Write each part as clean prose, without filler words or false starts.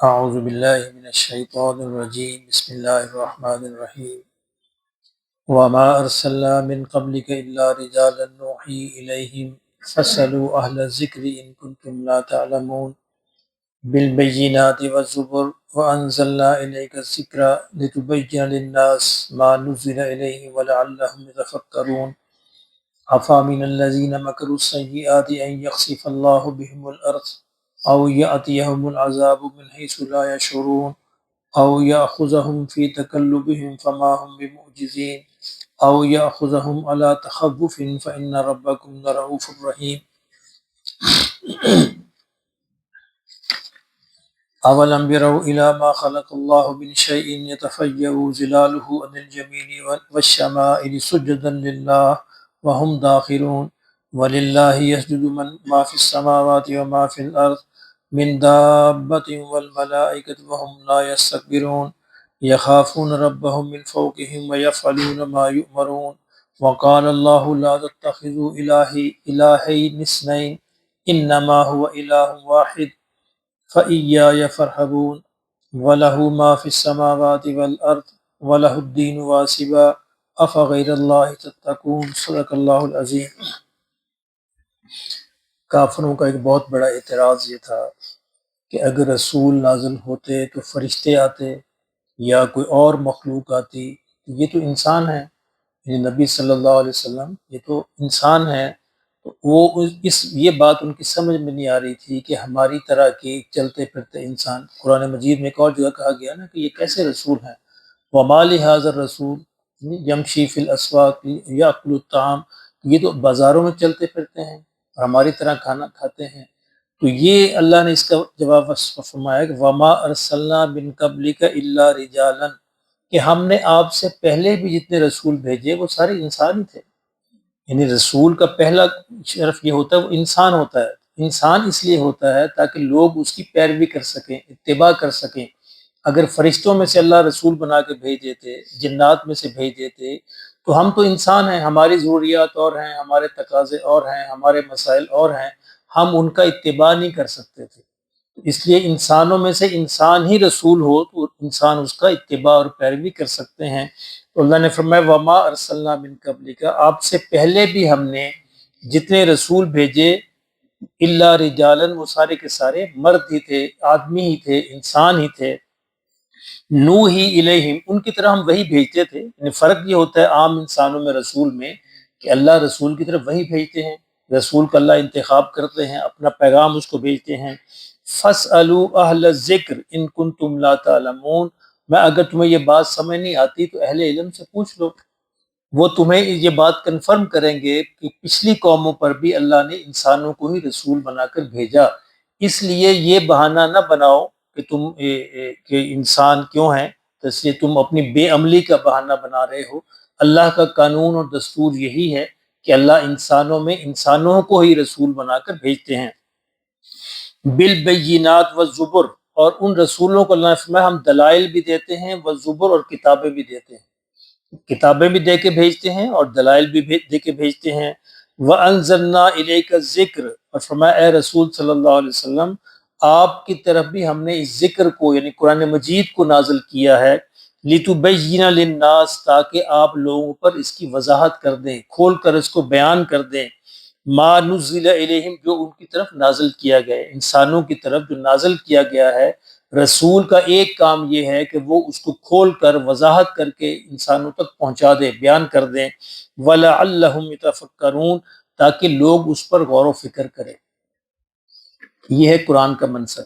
اعوذ باللہ من الشیطان الرجیم بسم اللہ الرحمن الرحیم وما ارسلنا من قبلک الا رجالا نوحی الیہم فاسألوا اہل الذکر ان کنتم لا تعلمون بالبینات والزبر وانزلنا الیک الذکر لتبین للناس ما نزل الیہم ولعلہم یتفکرون افامن الذین مکروا السیئات ان یخسف اللہ بهم الارض او یأتیہم العذاب من حیث لا یشعرون او یأخذہم فی تکلبہم فما ہم بمعجزین او یأخذہم علی تخوف فإن ربکم لرؤوف رحیم اولم يروا الى ما خلق الله من شيء يتفيأ ظلاله عن اليمين والشمائل سجدا لله وهم داخرون ولله يسجد من ما في السماوات وما في الأرض من دابة والملائكة وهم لا يستكبرون يخافون ربهم من فوقهم ويفعلون ما يؤمرون وقال الله لا تتخذوا إلهين اثنين إنما هو إله واحد فإياي فارهبون وله ما في السماوات والأرض وله الدين واسبا أفغير الله تتقون صدق اللہ العظیم۔ کافروں کا ایک بہت بڑا اعتراض یہ تھا کہ اگر رسول نازل ہوتے تو فرشتے آتے یا کوئی اور مخلوق آتی، یہ تو انسان ہے، یہ نبی صلی اللہ علیہ وسلم یہ تو انسان ہے، تو وہ یہ بات ان کی سمجھ میں نہیں آ رہی تھی کہ ہماری طرح کے چلتے پھرتے انسان۔ قرآن مجید میں ایک اور جگہ کہا گیا نا کہ یہ کیسے رسول ہیں، وَمَا لِهَٰذَا الرَّسُولِ يَمْشِي فِي الْأَسْوَاقِ يَأْكُلُ الطَّعَامَ، یہ تو بازاروں میں چلتے پھرتے ہیں اور ہماری طرح کھانا کھاتے ہیں۔ تو یہ اللہ نے اس کا جواب فرمایا کہ وَمَا أَرْسَلْنَا مِن قَبْلِكَ إِلَّا رِجَالًا، کہ ہم نے آپ سے پہلے بھی جتنے رسول بھیجے وہ سارے انسان ہی تھے۔ یعنی رسول کا پہلا شرف یہ ہوتا ہے وہ انسان ہوتا ہے، انسان اس لیے ہوتا ہے تاکہ لوگ اس کی پیروی کر سکیں، اتباع کر سکیں۔ اگر فرشتوں میں سے اللہ رسول بنا کے بھیج دیتے، جنات میں سے بھیج دیتے، تو ہم تو انسان ہیں، ہماری ضروریات اور ہیں، ہمارے تقاضے اور ہیں، ہمارے مسائل اور ہیں، ہم ان کا اتباع نہیں کر سکتے تھے۔ اس لیے انسانوں میں سے انسان ہی رسول ہو تو انسان اس کا اتباع اور پیروی کر سکتے ہیں۔ تو اللہ نے فرمایا وما ارسلنا من قبلک، آپ سے پہلے بھی ہم نے جتنے رسول بھیجے الا رجالا، وہ سارے کے سارے مرد ہی تھے، آدمی ہی تھے، انسان ہی تھے، نوحی الیہم، ان کی طرح ہم وہی بھیجتے تھے۔ یعنی فرق یہ ہوتا ہے عام انسانوں میں رسول میں کہ اللہ رسول کی طرف وہی بھیجتے ہیں، رسول کا اللہ انتخاب کرتے ہیں، اپنا پیغام اس کو بھیجتے ہیں۔ فاسألوا اہل الذکر ان کنتم لا تعلمون، میں اگر تمہیں یہ بات سمجھ نہیں آتی تو اہل علم سے پوچھ لو، وہ تمہیں یہ بات کنفرم کریں گے کہ پچھلی قوموں پر بھی اللہ نے انسانوں کو ہی رسول بنا کر بھیجا۔ اس لیے یہ بہانہ نہ بناؤ کہ تم کہ انسان کیوں ہیں، تو اس لیے تم اپنی بے عملی کا بہانہ بنا رہے ہو۔ اللہ کا قانون اور دستور یہی ہے کہ اللہ انسانوں میں انسانوں کو ہی رسول بنا کر بھیجتے ہیں۔ بالبینات والزبر، اور ان رسولوں کو اللہ نے فرمایا ہم دلائل بھی دیتے ہیں، والزبر، اور کتابیں بھی دیتے ہیں، کتابیں بھی دے کے بھیجتے ہیں اور دلائل بھی دے کے بھیجتے ہیں۔ وَأَنزَلْنَا إِلَيْكَ الذِّكْرَ، اور فرمایا اے رسول صلی اللہ علیہ وسلم آپ کی طرف بھی ہم نے اس ذکر کو یعنی قرآن مجید کو نازل کیا ہے، لِتُبَيِّنَ لِلنَّاسِ، تاکہ آپ لوگوں پر اس کی وضاحت کر دیں، کھول کر اس کو بیان کر دیں، ما نزل الیہم، جو ان کی طرف نازل کیا گیا ہے، انسانوں کی طرف جو نازل کیا گیا ہے۔ رسول کا ایک کام یہ ہے کہ وہ اس کو کھول کر وضاحت کر کے انسانوں تک پہنچا دے، بیان کر دیں۔ وَلَعَلَّهُمْ يَتَفَكَّرُونَ، تاکہ لوگ اس پر غور و فکر کریں۔ یہ ہے قرآن کا منصب،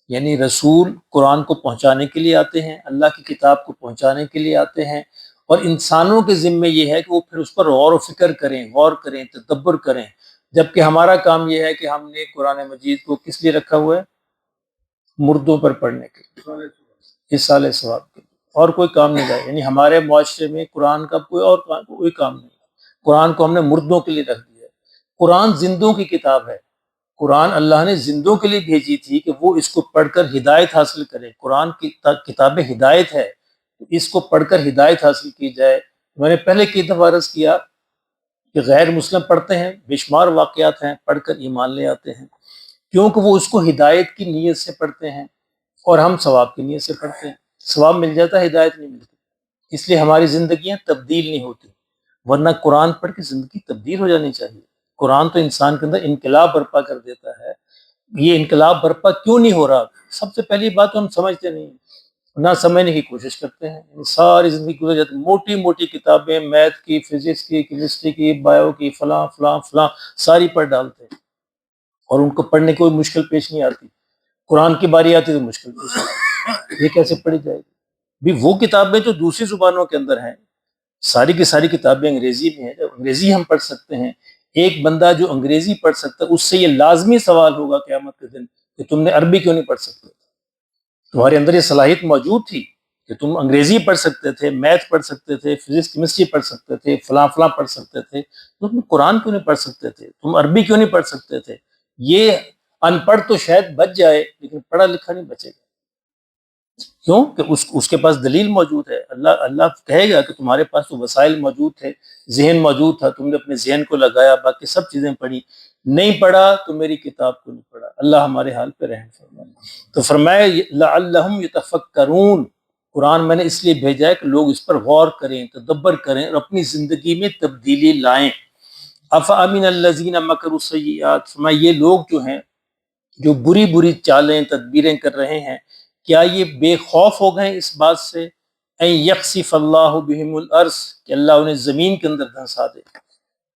یعنی رسول قرآن کو پہنچانے کے لیے آتے ہیں، اللہ کی کتاب کو پہنچانے کے لیے آتے ہیں، اور انسانوں کے ذمے یہ ہے کہ وہ پھر اس پر غور و فکر کریں، غور کریں، تدبر کریں۔ جبکہ ہمارا کام یہ ہے کہ ہم نے قرآن مجید کو کس لیے رکھا ہوا ہے؟ مردوں پر پڑھنے کے لیے، اصالہ ثواب کے لیے، اور کوئی کام نہیں ہے۔ یعنی ہمارے معاشرے میں قرآن کا کوئی کام نہیں ہے، قرآن کو ہم نے مردوں کے لیے رکھ دیا ہے۔ قرآن زندوں کی کتاب ہے، قرآن اللہ نے زندوں کے لیے بھیجی تھی کہ وہ اس کو پڑھ کر ہدایت حاصل کریں۔ قرآن کی کتاب ہدایت ہے، تو اس کو پڑھ کر ہدایت حاصل کی جائے۔ میں نے پہلے کی دفعہ عرض کیا کہ غیر مسلم پڑھتے ہیں، بے شمار واقعات ہیں، پڑھ کر ایمان لے آتے ہیں، کیونکہ وہ اس کو ہدایت کی نیت سے پڑھتے ہیں۔ اور ہم ثواب کی نیت سے پڑھتے ہیں، ثواب مل جاتا ہے، ہدایت نہیں ملتی، اس لیے ہماری زندگیاں تبدیل نہیں ہوتی، ورنہ قرآن پڑھ کے زندگی تبدیل ہو جانی چاہیے۔ قرآن تو انسان کے اندر انقلاب برپا کر دیتا ہے۔ یہ انقلاب برپا کیوں نہیں ہو رہا؟ سب سے پہلی بات تو ہم سمجھتے نہیں، نہ سمجھنے کی کوشش کرتے ہیں، ساری زندگی گزر جاتی، موٹی موٹی کتابیں میتھ کی، فزکس کی، کیمسٹری کی، بایو کی، فلاں فلاں فلاں ساری پڑھ ڈالتے ہیں، اور ان کو پڑھنے کی کوئی مشکل پیش نہیں آتی۔ قرآن کی باری آتی تو مشکل پیش آتی، یہ کیسے پڑھی جائے گی؟ بھی وہ کتابیں جو دوسری زبانوں کے اندر ہیں، ساری کی ساری کتابیں انگریزی میں ہیں، جب انگریزی ہم پڑھ سکتے ہیں، ایک بندہ جو انگریزی پڑھ سکتا ہے اس سے یہ لازمی سوال ہوگا قیامت کے دن کہ تم نے عربی کیوں نہیں پڑھ سکتے؟ تمہارے اندر یہ صلاحیت موجود تھی کہ تم انگریزی پڑھ سکتے تھے، میتھ پڑھ سکتے تھے، فزکس کیمسٹری پڑھ سکتے تھے، فلاں فلاں پڑھ سکتے تھے، تو تم قرآن کیوں نہیں پڑھ سکتے تھے؟ تم عربی کیوں نہیں پڑھ سکتے تھے؟ یہ ان پڑھ تو شاید بچ جائے لیکن پڑھا لکھا نہیں بچے گا، کیوں کہ اس کے پاس دلیل موجود ہے۔ اللہ کہے گا کہ تمہارے پاس تو وسائل موجود تھے، ذہن موجود تھا، تم نے اپنے ذہن کو لگایا، باقی سب چیزیں پڑھی، نہیں پڑھا تو میری کتاب کو نہیں پڑھا۔ اللہ ہمارے حال پہ رحم فرمائے۔ تو فرمایا لعلہم یتفکرون، قرآن میں نے اس لیے بھیجا ہے کہ لوگ اس پر غور کریں، تدبر کریں اور اپنی زندگی میں تبدیلی لائیں۔ افامن الذین مکروا السیئات، فرمایا یہ لوگ جو ہیں جو بری بری چالیں تدبیریں کر رہے ہیں، کیا یہ بے خوف ہو گئے اس بات سے ان یخسف اللہ بہم الارض، کہ اللہ انہیں زمین کے اندر دھنسا دے؟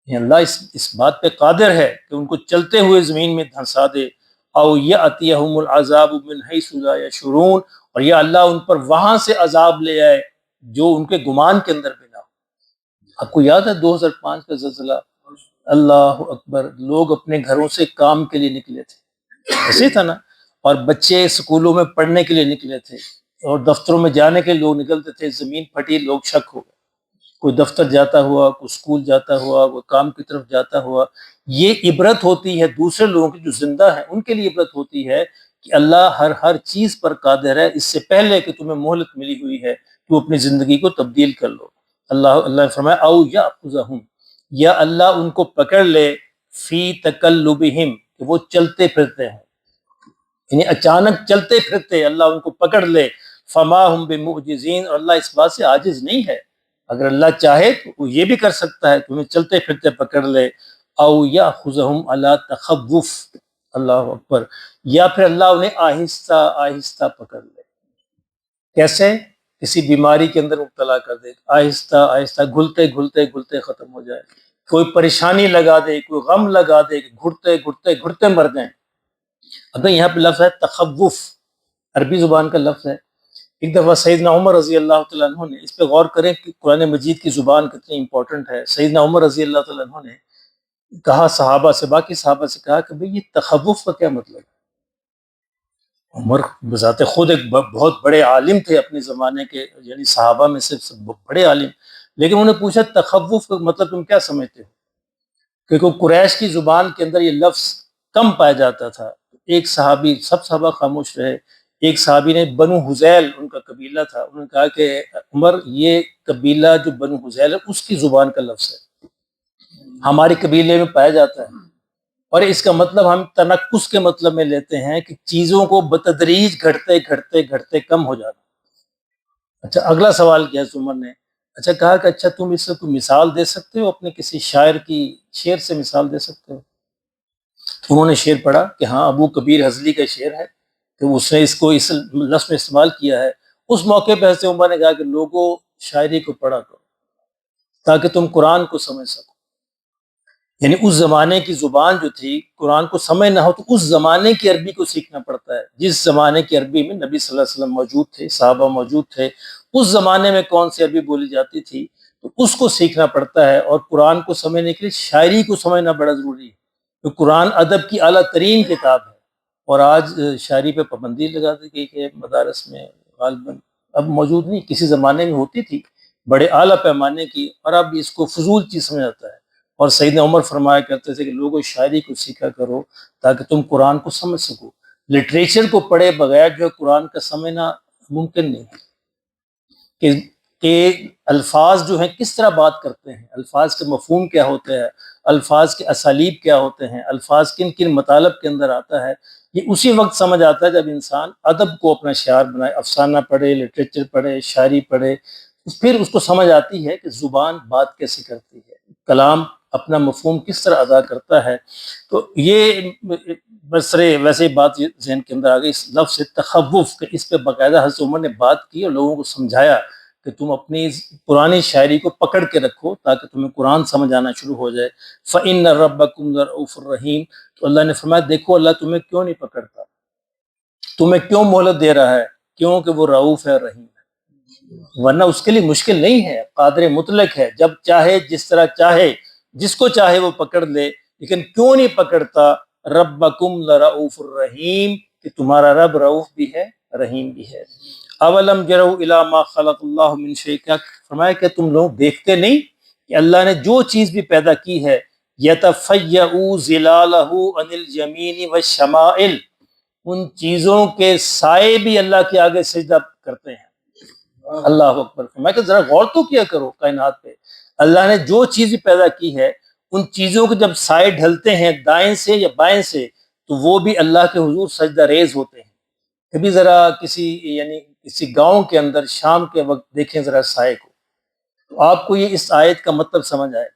اللہ اس بات پہ قادر ہے کہ ان کو چلتے ہوئے زمین میں دھنسا دے، او یاتیہم العذاب من حیث لا یشعرون، اور یا اللہ ان پر وہاں سے عذاب لے آئے جو ان کے گمان کے اندر بھی نہ ہو۔ آپ کو یاد ہے 2005 کا زلزلہ؟ اللہ اکبر، لوگ اپنے گھروں سے کام کے لیے نکلے تھے، ایسے تھا نا، اور بچے اسکولوں میں پڑھنے کے لیے نکلے تھے اور دفتروں میں جانے کے لیے لوگ نکلتے تھے، زمین پھٹی، لوگ شک ہو گئے، کوئی دفتر جاتا ہوا، کوئی اسکول جاتا ہوا، کوئی کام کی طرف جاتا ہوا۔ یہ عبرت ہوتی ہے دوسرے لوگوں کی جو زندہ ہیں، ان کے لیے عبرت ہوتی ہے کہ اللہ ہر چیز پر قادر ہے، اس سے پہلے کہ تمہیں مہلت ملی ہوئی ہے تو اپنی زندگی کو تبدیل کر لو۔ اللہ نے فرمایا او یاخذہم، یا اللہ ان کو پکڑ لے فی تقلبہم، کہ وہ چلتے پھرتے ہیں، یعنی اچانک چلتے پھرتے اللہ ان کو پکڑ لے، فما ہم بمعجزین، اور اللہ اس بات سے عاجز نہیں ہے، اگر اللہ چاہے تو وہ یہ بھی کر سکتا ہے کہ انہیں چلتے پھرتے پکڑ لے، او یاخذہم علی تخوف، اللہ اکبر، یا پھر اللہ انہیں آہستہ آہستہ پکڑ لے۔ کیسے؟ کسی بیماری کے اندر مبتلا کر دے، آہستہ آہستہ گھلتے گھلتے گھلتے ختم ہو جائے، کوئی پریشانی لگا دے، کوئی غم لگا دے کہ گھٹتے گھٹتے گھٹتے مر جائیں۔ اب یہاں پہ لفظ ہے تخوف، عربی زبان کا لفظ ہے۔ ایک دفعہ سیدنا عمر رضی اللہ تعالیٰ عنہ نے، اس پہ غور کریں کہ قرآن مجید کی زبان کتنی امپورٹنٹ ہے، سیدنا عمر رضی اللہ تعالیٰ عنہ نے کہا صحابہ سے، باقی صحابہ سے کہا کہ بھئی یہ تخوف کا کیا مطلب ہے؟ عمر بذات خود ایک بہت بڑے عالم تھے اپنے زمانے کے، یعنی صحابہ میں سے بڑے عالم، لیکن انہوں نے پوچھا تخوف کا مطلب تم کیا سمجھتے ہو؟ کیونکہ قریش کی زبان کے اندر یہ لفظ کم پایا جاتا تھا۔ ایک صحابی، سب صحابہ خاموش رہے، ایک صحابی نے، بنو حذیل ان کا قبیلہ تھا، انہوں نے کہا کہ عمر یہ قبیلہ جو بنو حذیل ہے اس کی زبان کا لفظ ہے، ہمارے قبیلے میں پایا جاتا ہے، اور اس کا مطلب ہم تنقص کے مطلب میں لیتے ہیں کہ چیزوں کو بتدریج گھٹتے گھٹتے گھٹتے کم ہو جانا۔ اچھا اگلا سوال کیا ہے عمر نے؟ اچھا کہا کہ اچھا تم اس سے کوئی مثال دے سکتے ہو، اپنے کسی شاعر کی شعر سے مثال دے سکتے ہو؟ انہوں نے شعر پڑھا کہ ہاں ابو کبیر ہزلی کا شعر ہے کہ اس نے اس کو اس لفظ میں استعمال کیا ہے۔ اس موقع پہ حضرت عمر نے کہا کہ لوگوں شاعری کو پڑھا کرو تاکہ تم قرآن کو سمجھ سکو، یعنی اس زمانے کی زبان جو تھی، قرآن کو سمجھ نہ ہو تو اس زمانے کی عربی کو سیکھنا پڑتا ہے، جس زمانے کی عربی میں نبی صلی اللہ علیہ وسلم موجود تھے، صحابہ موجود تھے، اس زمانے میں کون سی عربی بولی جاتی تھی تو اس کو سیکھنا پڑتا ہے، اور قرآن کو سمجھنے کے لیے شاعری کو سمجھنا بڑا ضروری ہے، تو قرآن ادب کی اعلیٰ ترین کتاب ہے، اور آج شاعری پہ پابندی لگا دی گئی کہ مدارس میں غالباً اب موجود نہیں، کسی زمانے میں ہوتی تھی بڑے اعلیٰ پیمانے کی، اور اب اس کو فضول چیز سمجھ آتا ہے۔ اور سیدنا عمر فرمایا کرتے تھے کہ لوگوں شاعری کو سیکھا کرو تاکہ تم قرآن کو سمجھ سکو، لٹریچر کو پڑھے بغیر جو ہے قرآن کا سمجھنا ممکن نہیں ہے، کہ الفاظ جو ہیں کس طرح بات کرتے ہیں، الفاظ کے مفہوم کیا ہوتے ہیں، الفاظ کے اسالیب کیا ہوتے ہیں، الفاظ کن کن مطالب کے اندر آتا ہے، یہ اسی وقت سمجھ آتا ہے جب انسان ادب کو اپنا شعار بنائے، افسانہ پڑھے، لٹریچر پڑھے، شاعری پڑھے، پھر اس کو سمجھ آتی ہے کہ زبان بات کیسے کرتی ہے، کلام اپنا مفہوم کس طرح ادا کرتا ہے۔ تو یہ بسرے ویسے ہی بات ذہن کے اندر آ گئی، اس لفظ تخوف کہ اس پہ باقاعدہ حضرت عمر نے بات کی اور لوگوں کو سمجھایا کہ تم اپنی پرانی شاعری کو پکڑ کے رکھو تاکہ تمہیں قرآن سمجھ آنا شروع ہو جائے۔ فَإِنَّ رَبَّكُمْ لَرَءُوفٌ رَحِيمٌ، تو اللہ نے فرمایا دیکھو اللہ تمہیں کیوں نہیں پکڑتا، تمہیں کیوں مہلت دے رہا ہے، کیونکہ وہ رؤوف ہے، رحیم ہے، ورنہ اس کے لیے مشکل نہیں ہے، قادر مطلق ہے، جب چاہے جس طرح چاہے جس کو چاہے وہ پکڑ لے، لیکن کیوں نہیں پکڑتا؟ ربکم لرؤوف الرحیم، کہ تمہارا رب رؤوف بھی ہے، رحیم بھی ہے۔ اولم یروا الی ما خلق اللہ من شیء، کیا فرمایا کہ تم لوگ دیکھتے نہیں کہ اللہ نے جو چیز بھی پیدا کی ہے، یتفیأ ظلالہ عن الیمین والشمائل، ان چیزوں کے سائے بھی اللہ کے آگے سجدہ کرتے ہیں۔ اللہ اکبر، فرمایا کہ ذرا غور تو کیا کرو کائنات پہ، اللہ نے جو چیز بھی پیدا کی ہے ان چیزوں کے جب سائے ڈھلتے ہیں دائیں سے یا بائیں سے تو وہ بھی اللہ کے حضور سجدہ ریز ہوتے ہیں۔ کبھی ذرا کسی گاؤں کے اندر شام کے وقت دیکھیں ذرا سائے کو، تو آپ کو یہ اس آیت کا مطلب سمجھ آئے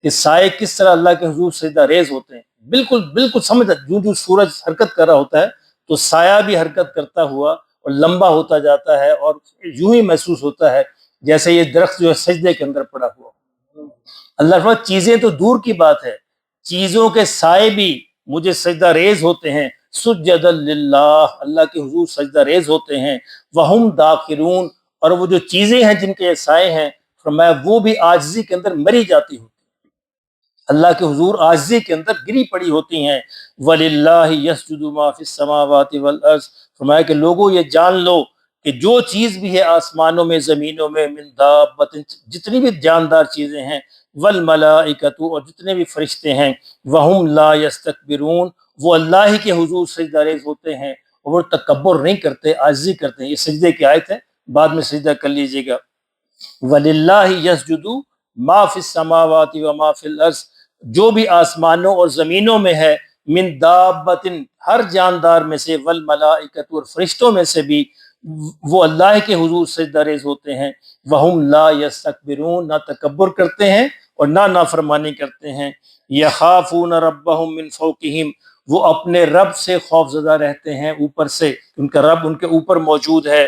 کہ سائے کس طرح اللہ کے حضور سجدہ ریز ہوتے ہیں۔ بالکل بالکل سمجھ، جو سورج حرکت کر رہا ہوتا ہے تو سایہ بھی حرکت کرتا ہوا اور لمبا ہوتا جاتا ہے، اور یوں ہی محسوس ہوتا ہے جیسے یہ درخت جو ہے سجدے کے اندر پڑا ہوا۔ اللہ فرماتا چیزیں تو دور کی بات ہے، چیزوں کے سائے بھی مجھے سجدہ ریز ہوتے ہیں، سجدا للہ، اللہ کے حضور سجدہ ریز ہوتے ہیں، وہم داخرون، اور وہ جو چیزیں ہیں جن کے سائے ہیں فرمایا وہ بھی عاجزی کے اندر مری جاتی ہوتی ہیں، اللہ کے حضور عاجزی کے اندر گری پڑی ہوتی ہیں۔ وَلِلَّهِ يَسْجُدُ مَا فِي السَّمَاوَاتِ وَالْأَرْضِ، فرمایا کہ لوگوں یہ جان لو کہ جو چیز بھی ہے آسمانوں میں زمینوں میں، من دابۃ، جتنی بھی جاندار چیزیں ہیں، والملائکۃ، اور جتنے بھی فرشتے ہیں، وہم لا یستکبرون، وہ اللہ ہی کے حضور سجدہ ریز ہوتے ہیں اور وہ تکبر نہیں کرتے، عاجزی کرتے ہیں۔ یہ سجدے کی آیت ہے، بعد میں سجدہ کر لیجئے گا۔ وَلِلَّهِ يَسْجُدُ مَا فِي السَّمَاوَاتِ وَمَا فِي الْأَرْضِ، جو بھی آسمانوں اور زمینوں میں ہے، من دابۃ، ہر جاندار میں سے، والملائکۃ، اور فرشتوں میں سے بھی، وہ اللہ کے حضور سجدہ ریز ہوتے ہیں، وہم لا یستکبرون، نہ تکبر کرتے ہیں اور نہ نافرمانی کرتے ہیں۔ یخافون ربہم من فوقہم، وہ اپنے رب سے خوف زدہ رہتے ہیں اوپر سے، ان کا رب ان کے اوپر موجود ہے۔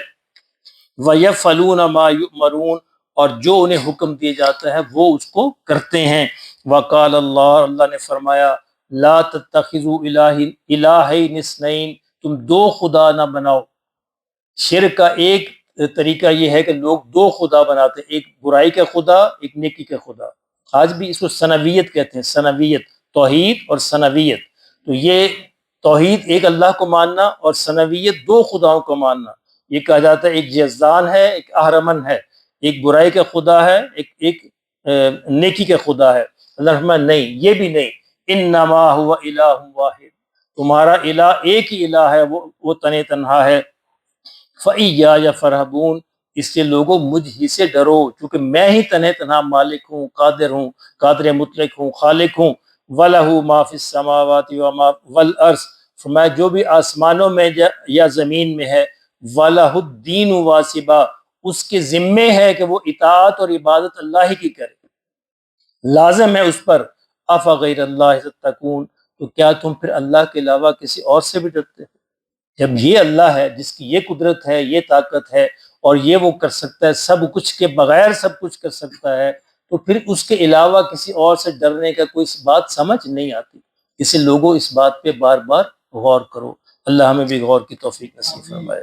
وَيَفْعَلُونَ مَا يُؤْمَرُونَ، اور جو انہیں حکم دیا جاتا ہے وہ اس کو کرتے ہیں۔ وقال اللہ، اللہ نے فرمایا، لا تتخذوا الہین اثنین، تم دو خدا نہ بناؤ۔ شرک کا ایک طریقہ یہ ہے کہ لوگ دو خدا بناتے ہیں، ایک برائی کا خدا، ایک نیکی کا خدا۔ آج بھی اس کو ثنویت کہتے ہیں، ثنویت، توحید اور ثنویت۔ تو یہ توحید ایک اللہ کو ماننا اور ثنویت دو خداؤں کو ماننا۔ یہ کہا جاتا ہے ایک جزدان ہے، ایک اہرمن ہے، ایک برائی کا خدا ہے، ایک نیکی کا خدا ہے۔ اللہ فرمایا نہیں، یہ بھی نہیں، انما هو الہ واحد، تمہارا الہ ایک ہی الہ ہے، وہ تن تنہا ہے۔ فَإِيَّايَ فَارْهَبُونَ، اس سے لوگوں مجھ ہی سے ڈرو، کیونکہ میں ہی تنہا مالک ہوں، قادر ہوں، قادر مطلق ہوں، خالق ہوں۔ وَلَهُ مَا فِي السَّمَاوَاتِ وَمَا وَالْأَرْضِ، فرمایا جو بھی آسمانوں میں یا زمین میں ہے، وَلَهُ الدِّينُ وَاسِبًا، اس کے ذمے ہے کہ وہ اطاعت اور عبادت اللہ ہی کی کرے، لازم ہے اس پر۔ أَفَغَيْرَ اللَّهِ تَتَّقُونَ، تو کیا تم پھر اللہ کے علاوہ کسی اور سے بھی ڈرتے ہو؟ جب یہ اللہ ہے جس کی یہ قدرت ہے، یہ طاقت ہے، اور یہ وہ کر سکتا ہے، سب کچھ کے بغیر سب کچھ کر سکتا ہے، تو پھر اس کے علاوہ کسی اور سے ڈرنے کا کوئی بات سمجھ نہیں آتی۔ اسے لوگوں اس بات پہ بار بار غور کرو۔ اللہ ہمیں بھی غور کی توفیق نصیب فرمائے۔